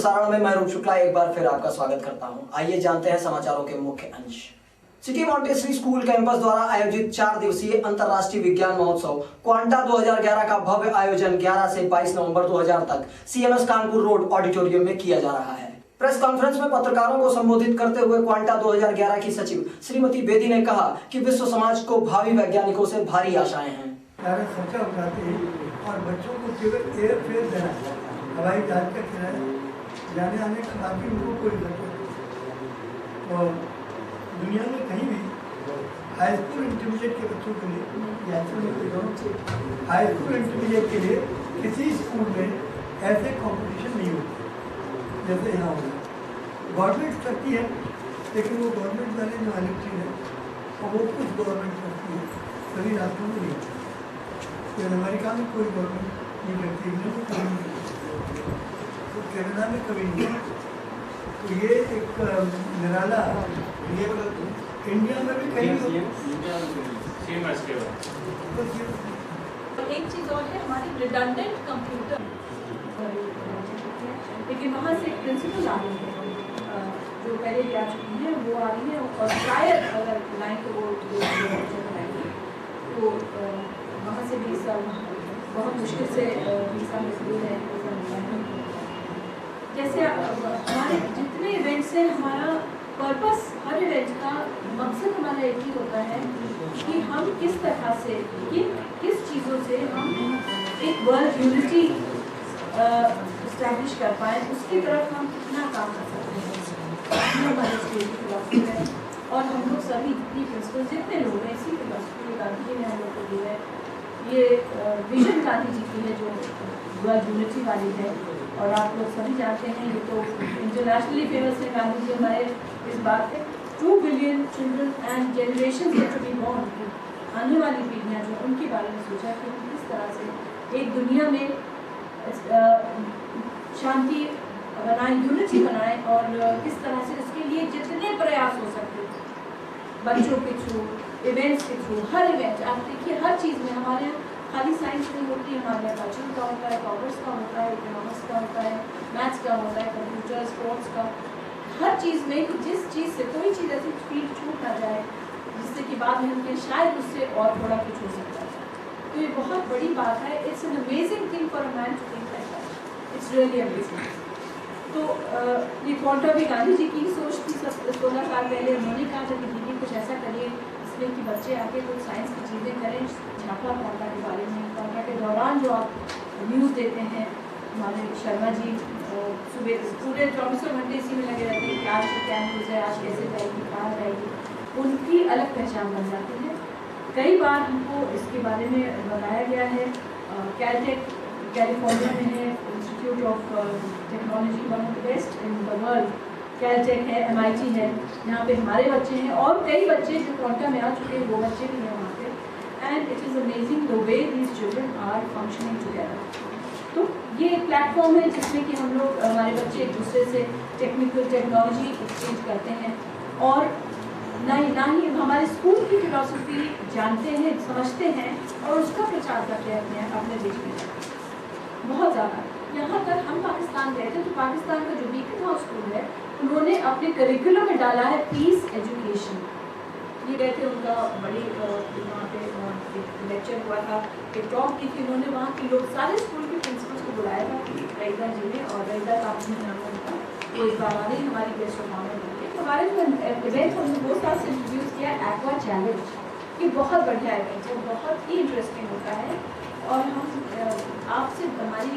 प्रसारण में मैं रूप शुक्ला एक बार फिर आपका स्वागत करता हूं। आइए जानते हैं समाचारों के मुख्य अंश। सिटी मॉन्टेसरी स्कूल कैंपस द्वारा आयोजित 4 दिवसीय अंतर्राष्ट्रीय विज्ञान महोत्सव क्वांटा 2011 का भव्य आयोजन 11 से 22 नवंबर 2000 तक CMS कानपुर रोड ऑडिटोरियम में किया जा रहा है। प्रेस कॉन्फ्रेंस में पत्रकारों को संबोधित करते हुए क्वांटा 2011 की सचिव श्रीमती बेदी ने कहा कि विश्व समाज को भावी वैज्ञानिकों से भारी आशाएं हैं। खर्चा उठाते हैं और बच्चों को केवल एयरफेयर देना, हवाई जहाज का किराया, जाने आने का, बाकी उनको कोई खर्चा नहीं। तो दुनिया में कहीं भी हाई स्कूल इंटरमीडिएट के बच्चों के लिए हाई स्कूल इंटरमीडिएट के लिए किसी स्कूल में ऐसे कंपटीशन नहीं होते जैसे यहाँ होगा। गवर्नमेंट करती है, लेकिन वो गवर्नमेंट वाले जो इलेक्टेड है और वो कुछ गवर्नमेंट करती है, सभी राष्ट्रों में नहीं होती। अमेरिका में कोई गवर्नमेंट नहीं करती, इंग्लैंड में कभी नहीं करती, तो कनाडा में कभी नहीं करती। तो ये एक निराला, इंडिया में भी कहीं एक चीज़ और है, हमारी रिडंडेंट कंप्यूटर, लेकिन वहाँ से एक प्रिंसिपल आ रही है जो पहले भी आ चुकी है, वो आ रही है और शायद अगर लाइन को वो बनाएंगे तो वहाँ से भी सब बहुत मुश्किल से वीज़ा मजबूर है। जैसे हमारे जितने इवेंट्स हैं, हमारा पर्पस, हर इवेंट का मकसद हमारा एक ही होता है कि हम किस तरह से, किस चीज़ों से हम एक वर्ल्ड यूनिटी इस्टेब्लिश कर पाएँ, उसकी तरफ हम कितना काम कर सकते हैं। हमारे स्कूल की फिलॉसफी है और हम लोग सभी जितनी प्रिंसिपल जितने लोग हैं, इसी फिलॉसफी गांधी जी ने हम लोग को दी है। ये विजन गांधी जी की है जो वर्ल्ड यूनिटी वाली है, और आप लोग सभी जानते हैं ये तो इंटरनेशनली फेमस है। गांधी जी हमारे इस बात पे 2 billion children and generation to be born, आने वाली पीढ़ियाँ जो, उनके बारे में सोचा कि हम किस तरह से एक दुनिया में शांति बनाए, यूनिटी बनाए, और किस तरह से उसके लिए जितने प्रयास हो सकते बच्चों के थ्रू, इवेंट्स के थ्रू, हर इवेंट आप देखिए, हर चीज़ में हमारे यहाँ खाली साइंस नहीं होती, हमारे यहाँ कल्चर का होता है, कॉमर्स का होता है, इकोनॉमिक्स का होता है, मैथ्स का होता है, कंप्यूटर, स्पोर्ट्स का, हर चीज़ में कि जिस चीज़ से कोई चीज़ ऐसी फील्ड छूट ना जाए जिससे कि बाद में हमके शायद उससे और थोड़ा कुछ हो सकता है। तो ये बहुत बड़ी बात है। It's an amazing thing for a man to think like that, it's really amazing. तो ये क्वांटा भी गांधी जी की सोच थी। 16 साल पहले उन्होंने कहा था कि दीदी कुछ ऐसा करिए इसमें कि बच्चे आके कुछ साइंस की चीज़ें करें, छापा क्वांटा के बारे में। क्वांटा के दौरान जो आप न्यूज़ देते हैं, हमारे शर्मा जी सुबह पूरे 24 घंटे इसी में लगे रहते हैं कि आज क्या न्यूज़ है, आज कैसे जाएगी, कहाँ जाएगी, उनकी अलग पहचान बन जाती है। कई बार हमको इसके बारे में बताया गया है। कैलटेक कैलिफोर्निया में है, institute of technology, one of the best in the world. Caltech है, MIT है, यहाँ पे हमारे बच्चे हैं और कई बच्चे जो क्वांटा में आ चुके हैं, वो बच्चे भी हैं वहाँ पे। And it is amazing the way these children are functioning together. तो ये एक प्लेटफॉर्म है जिसमें कि हम लोग, हमारे बच्चे एक दूसरे से टेक्नोलॉजी एक्सचेंज करते हैं, और ना ही हमारे स्कूल की फिलॉसफी जानते हैं, समझते हैं और उसका प्रचार करते हैं अपने देश में बहुत ज़्यादा। यहाँ तक हम पाकिस्तान गए थे तो पाकिस्तान का जो बीकन हाउस स्कूल है, उन्होंने अपने करिकुलम में डाला है पीस एजुकेशन। ये गए थे, उनका बड़ी वहाँ पे एक लेक्चर हुआ था, एक टॉक की थी उन्होंने, वहाँ के लोग सारे स्कूल के प्रिंसिपल्स को बुलाया था, रईदा जी ने, और रईदा काफी नाम उनका, वो इस बार आ रही हमारी गेस्ट ऑफ ऑनर बनके। हमारे जो इवेंट हमने 2 साल से इंट्रोड्यूस किया एक्वा चैलेंज। ये बहुत बढ़िया इवेंट है, बहुत ही इंटरेस्टिंग होता है, और हम आपसे हमारी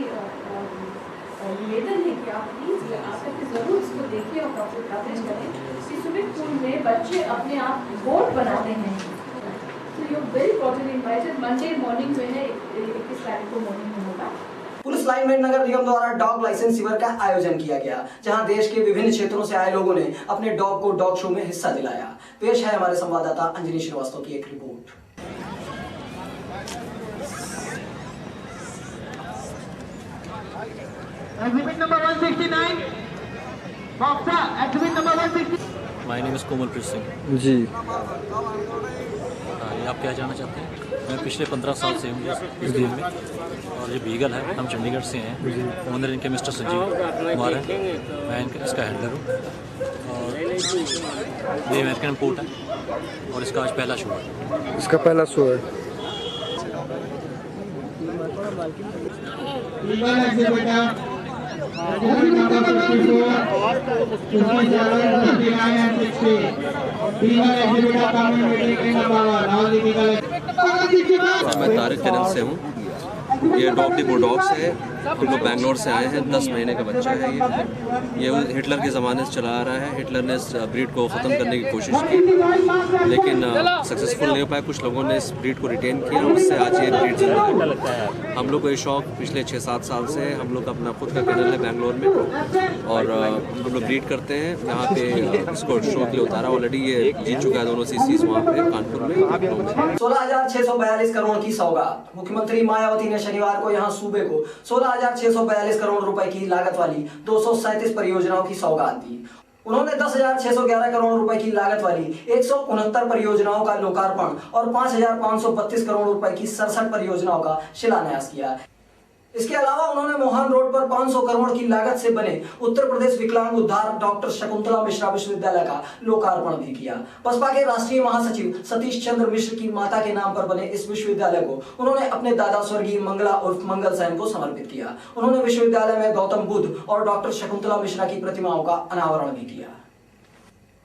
निवेदन है कि आप प्लीज़ आप ज़रूर इसको देखिए और कवरेज करें। स्विमिंग पूल में बच्चे अपने आप बोट बनाते हैं, तो you very cordially invited. Monday morning में है, 21 तारीख को मॉर्निंग में होगा। पुलिस लाइन में नगर निगम द्वारा डॉग लाइसेंस शिविर का आयोजन किया गया, जहां देश के विभिन्न क्षेत्रों से आए लोगों ने अपने डॉग को डॉग शो में हिस्सा दिलाया। पेश है हमारे संवाददाता अंजनी श्रीवास्तव की एक report. Exhibit number 169, Boxer, exhibit number 160. My name is Komalpreet Singh ji. हाँ, आप क्या जानना चाहते हैं? मैं पिछले 15 साल से हूँ इस गेम में, और ये बीगल है, हम चंडीगढ़ से हैं। ओनर इनके मिस्टर संजीव कुमार हैं, मैं इसका हैंडलर हूँ। और ये अमेरिकन इम्पोर्ट है और इसका आज पहला शो है। इसका पहला शो है। मैं तारिक के नाम से हूँ। ये डॉग डी बुलडॉग्स है, हम लोग बैंगलोर से आए हैं। 10 महीने का बच्चा है ये हिटलर के ज़माने से चला आ रहा है। हिटलर ने इस ब्रीड को ख़त्म करने की कोशिश की, लेकिन सक्सेसफुल नहीं हो पाया। कुछ लोगों ने इस ब्रीड को रिटेन किया, उससे आज ये ब्रीड जिंदा है। हम लोग को ये शौक पिछले 6-7 साल से है। हम लोग अपना खुद का केनल है बैंगलोर में, और हम लोग ब्रीड करते हैं यहाँ पे। इसको शो के लिए उतारा, ऑलरेडी ये जीत चुका है दोनों सीसीज वहाँ पे कानपुर में। 16,642 करोड़ की सौगात। मुख्यमंत्री मायावती ने शनिवार को यहां सूबे को 16,642 करोड़ रुपए की लागत वाली 237 परियोजनाओं की सौगात दी। उन्होंने 10,611 करोड़ रुपए की लागत वाली 169 परियोजनाओं का लोकार्पण और 5,532 करोड़ रुपए की 67 परियोजनाओं का शिलान्यास किया। इसके अलावा उन्होंने मोहन रोड पर 500 करोड़ की लागत से बने उत्तर प्रदेश विकलांग उद्धार डॉक्टर शकुंतला मिश्रा विश्वविद्यालय का लोकार्पण भी किया। बसपा के राष्ट्रीय महासचिव सतीश चंद्र मिश्र की माता के नाम पर बने इस विश्वविद्यालय को उन्होंने अपने दादा स्वर्गीय मंगला उर्फ मंगल सेन को समर्पित किया। उन्होंने विश्वविद्यालय में गौतम बुद्ध और डॉक्टर शकुंतला मिश्रा की प्रतिमाओं का अनावरण भी किया।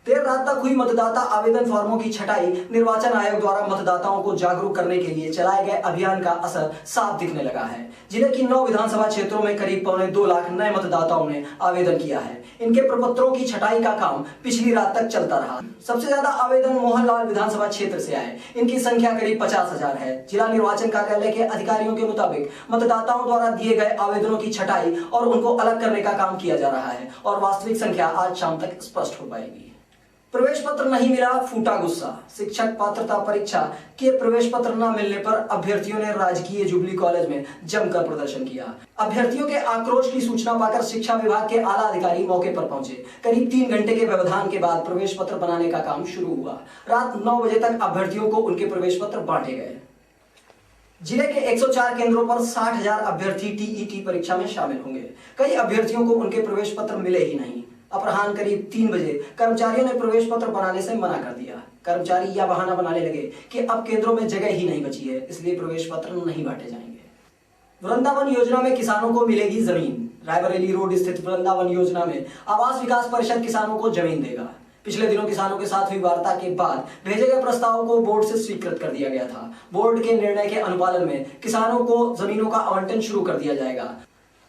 देर रात तक हुई मतदाता आवेदन फॉर्मों की छटाई। निर्वाचन आयोग द्वारा मतदाताओं को जागरूक करने के लिए चलाए गए अभियान का असर साफ दिखने लगा है। जिले की 9 विधानसभा क्षेत्रों में करीब 2.25 लाख नए मतदाताओं ने आवेदन किया है। इनके प्रपत्रों की छटाई का काम पिछली रात तक चलता रहा। सबसे ज्यादा आवेदन मोहनलाल विधानसभा क्षेत्र से आए। इनकी संख्या करीब 50,000 है। जिला निर्वाचन कार्यालय के अधिकारियों के मुताबिक मतदाताओं द्वारा दिए गए आवेदनों की छटाई और उनको अलग करने का काम किया जा रहा है और वास्तविक संख्या आज शाम तक स्पष्ट हो पाएगी। प्रवेश पत्र नहीं मिला, फूटा गुस्सा। शिक्षक पात्रता परीक्षा के प्रवेश पत्र न मिलने पर अभ्यर्थियों ने राजकीय जुबली कॉलेज में जमकर प्रदर्शन किया। अभ्यर्थियों के आक्रोश की सूचना पाकर शिक्षा विभाग के आला अधिकारी मौके पर पहुंचे। करीब 3 घंटे के व्यवधान के बाद प्रवेश पत्र बनाने का काम शुरू हुआ। रात 9 बजे तक अभ्यर्थियों को उनके प्रवेश पत्र बांटे गए। जिले के 104 केंद्रों पर 60,000 अभ्यर्थी टीईटी परीक्षा में शामिल होंगे। कई अभ्यर्थियों को उनके प्रवेश पत्र मिले ही नहीं। अपराह्न करीब 3 बजे कर्मचारियों ने प्रवेश पत्र बनाने से मना कर दिया। कर्मचारी यह बहाना बनाने लगे कि अब केंद्रों में जगह ही नहीं बची है, इसलिए प्रवेश पत्र नहीं बांटे जाएंगे। वृंदावन योजना में किसानों को मिलेगी जमीन। रायबरेली रोड स्थित वृंदावन योजना में आवास विकास परिषद किसानों को जमीन देगा। पिछले दिनों किसानों के साथ हुई वार्ता के बाद भेजे गए प्रस्ताव को बोर्ड से स्वीकृत कर दिया गया था। बोर्ड के निर्णय के अनुपालन में किसानों को जमीनों का आवंटन शुरू कर दिया जाएगा।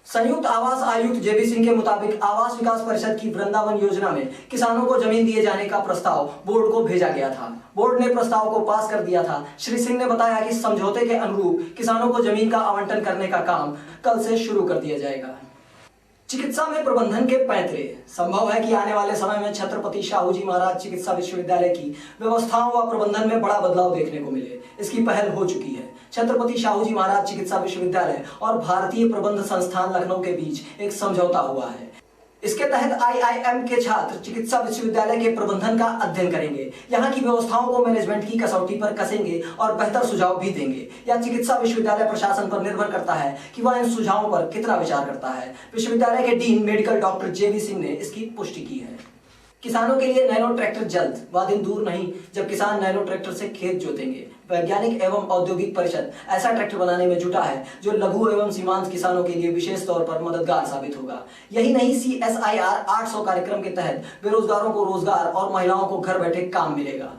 संयुक्त आवास आयुक्त जेबी सिंह के मुताबिक आवास विकास परिषद की वृंदावन योजना में किसानों को जमीन दिए जाने का प्रस्ताव बोर्ड को भेजा गया था। बोर्ड ने प्रस्ताव को पास कर दिया था। श्री सिंह ने बताया कि समझौते के अनुरूप किसानों को जमीन का आवंटन करने का काम कल से शुरू कर दिया जाएगा। चिकित्सा में प्रबंधन के पैंतरे। संभव है कि आने वाले समय में छत्रपति शाहू जी महाराज चिकित्सा विश्वविद्यालय की व्यवस्थाओं व प्रबंधन में बड़ा बदलाव देखने को मिले। इसकी पहल हो चुकी है। छत्रपति शाहू जी महाराज चिकित्सा विश्वविद्यालय और भारतीय प्रबंध संस्थान लखनऊ के बीच एक समझौता हुआ है। इसके तहत IIM के छात्र चिकित्सा विश्वविद्यालय के प्रबंधन का अध्ययन करेंगे, यहाँ की व्यवस्थाओं को मैनेजमेंट की कसौटी पर कसेंगे और बेहतर सुझाव भी देंगे। यह चिकित्सा विश्वविद्यालय प्रशासन पर निर्भर करता है कि वह इन सुझावों पर कितना विचार करता है। विश्वविद्यालय के डीन मेडिकल डॉक्टर जेबी सिंह ने इसकी पुष्टि की है। किसानों के लिए नैनो ट्रैक्टर जल्द, वह दिन दूर नहीं जब किसान नैनो ट्रैक्टर से खेत जोतेंगे। वैज्ञानिक एवं औद्योगिक परिषद ऐसा ट्रैक्टर बनाने में जुटा है जो लघु एवं सीमांत किसानों के लिए विशेष तौर पर मददगार साबित होगा। यही नहीं, CSIR 800 कार्यक्रम के तहत बेरोजगारों को रोजगार और महिलाओं को घर बैठे काम मिलेगा।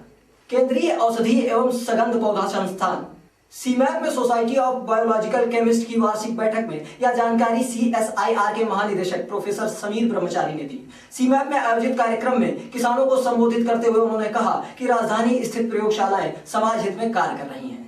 केंद्रीय औषधि एवं सगंध पौधा संस्थान सीमैप में सोसाइटी ऑफ बायोलॉजिकल केमिस्ट की वार्षिक बैठक में यह जानकारी CSIR के महानिदेशक प्रोफेसर समीर ब्रह्मचारी ने दी। सीमैप में आयोजित कार्यक्रम में किसानों को संबोधित करते हुए उन्होंने कहा कि राजधानी स्थित प्रयोगशालाएं समाज हित में कार्य कर रही हैं।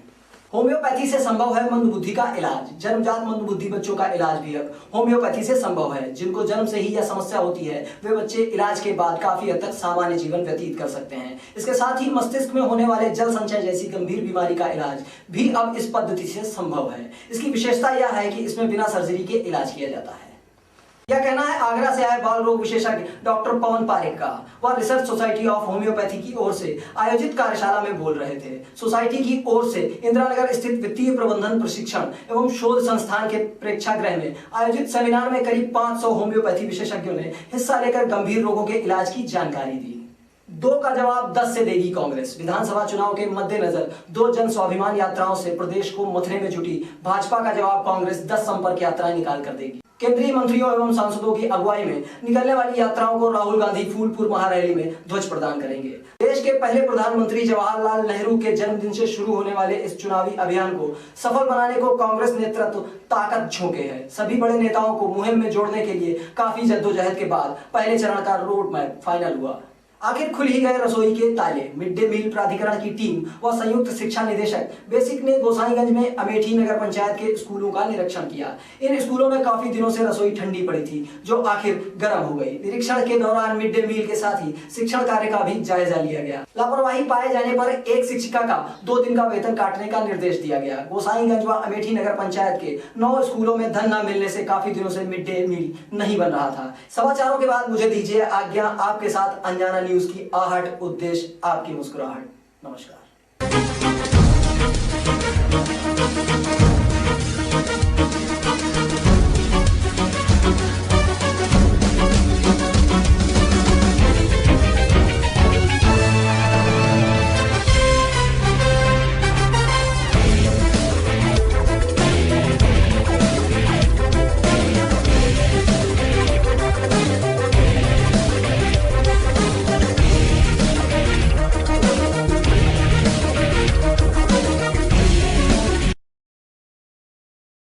होम्योपैथी से संभव है मंदबुद्धि का इलाज। जन्मजात मंदबुद्धि बच्चों का इलाज भी अब होम्योपैथी से संभव है। जिनको जन्म से ही यह समस्या होती है वे बच्चे इलाज के बाद काफी हद तक सामान्य जीवन व्यतीत कर सकते हैं। इसके साथ ही मस्तिष्क में होने वाले जल संचय जैसी गंभीर बीमारी का इलाज भी अब इस पद्धति से संभव है। इसकी विशेषता यह है कि इसमें बिना सर्जरी के इलाज किया जाता है। यह कहना है आगरा से आए बाल रोग विशेषज्ञ डॉक्टर पवन पारेख का। वह रिसर्च सोसाइटी ऑफ होम्योपैथी की ओर से आयोजित कार्यशाला में बोल रहे थे। सोसाइटी की ओर से इंदिरानगर स्थित वित्तीय प्रबंधन प्रशिक्षण एवं शोध संस्थान के प्रेक्षागृह में आयोजित सेमिनार में करीब 500 होम्योपैथी विशेषज्ञों ने हिस्सा लेकर गंभीर रोगों के इलाज की जानकारी दी। 2 का जवाब 10 से देगी कांग्रेस। विधानसभा चुनाव के मद्देनजर 2 जन स्वाभिमान यात्राओं से प्रदेश को मथने में जुटी भाजपा का जवाब कांग्रेस 10 संपर्क यात्राएं निकाल कर देगी। केंद्रीय मंत्रियों एवं सांसदों की अगुवाई में निकलने वाली यात्राओं को राहुल गांधी फूलपुर महारैली में ध्वज प्रदान करेंगे। देश के पहले प्रधानमंत्री जवाहरलाल नेहरू के जन्मदिन से शुरू होने वाले इस चुनावी अभियान को सफल बनाने को कांग्रेस नेतृत्व ताकत झोंके है। सभी बड़े नेताओं को मुहिम में जोड़ने के लिए काफी जद्दोजहद के बाद पहले चरण का रोड मैप फाइनल हुआ। आखिर खुल ही गए रसोई के ताले। मिड डे मील प्राधिकरण की टीम व संयुक्त शिक्षा निदेशक बेसिक ने गोसाईगंज में अमेठी नगर पंचायत के स्कूलों का निरीक्षण किया। इन स्कूलों में काफी दिनों से रसोई ठंडी पड़ी थी, जो आखिर गर्म हो गई। निरीक्षण के दौरान मिड डे मील के साथ ही शिक्षण कार्य का भी जायजा लिया गया। लापरवाही पाए जाने पर एक शिक्षिका का 2 दिन का वेतन काटने का निर्देश दिया गया। गोसाईगंज व अमेठी नगर पंचायत के 9 स्कूलों में धन न मिलने से काफी दिनों से मिड डे मील नहीं बन रहा था। समाचारों के बाद मुझे दीजिए आज्ञा। आपके साथ अंजाना न्यूज की आहट, उद्देश्य आपकी मुस्कुराहट। नमस्कार।